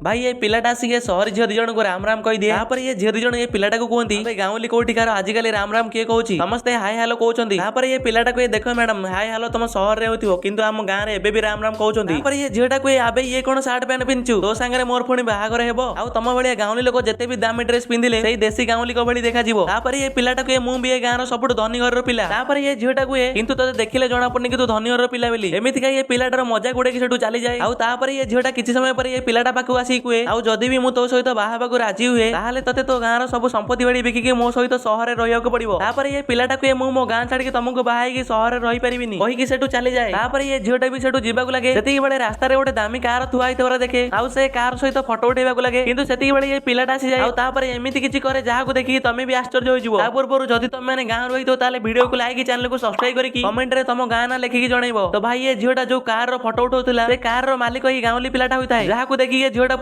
भाई ये पिलाटा आसिक सहरी झील दिजन को राम राम कही दिए। तापर ये झील दिजन ये पिलाटा को कहती गाँवली कोठिकार आजिकल राम राम किए कहूँ समस्ते हाय हेलो कहते। ये पिलाटा को देख मैडम हाय हेलो तुम सहर में होती किंतु आम गाँव में एबे भी राम राम कहते। ये झीलटा को आबे ये कौन सार्ट पैंट पिंधु तो सांगे मोर पुणी बाहागर हेबो आउ तुम भाई गाँवली लोक जिते भी दामी ड्रेस पिंधिले से देशी गाँवली भली देखा ये पिलाटा को मु भी गाँव सब धनी घर पिला। ये झीलटा को किंतु तो देखिले जना पड़नी कि तू धनी घर पिला बोली एमती ये पिलाटार मजा गुड़े चली जाए। आउ ये झीलटा किसी समय पर ये पिलाटा पाखु आसिक कहे आउ जदि भी मु तो सहित बाहाबा को राजी हुए ताहले तते तो गाँव सब संपत्ति बाड़ी बिकिके मो सहित सहर रहिया पड़ो। ये पिलाटा को मु मो गाँ छाड़ी तुमको बाहाई सहर रही पारिनी कहीकि सेठू चली जाए। ये झीलटा भी सेठू जीवाक लगे सेतिक बेले रास्ता रे गोटे दामी कार थुआ होइतबार देखे आउ से कार सहित फोटो उठेबाक लगे किंतु सेतिक बेले ये पिलाटा आसी जाए। आउ एमिति किछि करे जहां देखि तमे भी आश्चर्य हो जिवो। पूर्व जदि तुम मैंने गाँव रही तो ताले वीडियो को लाइक चैनल को सब्सक्राइब करके कमेंट रे तुम गाँ ना लिखिकी जनइबो। तो भाई ये झीलटा जो कार रो फोटो उठाउतला से कार रो मालिक ही गाँवली पिलाटा होइताय जहां देखि ये झीलटा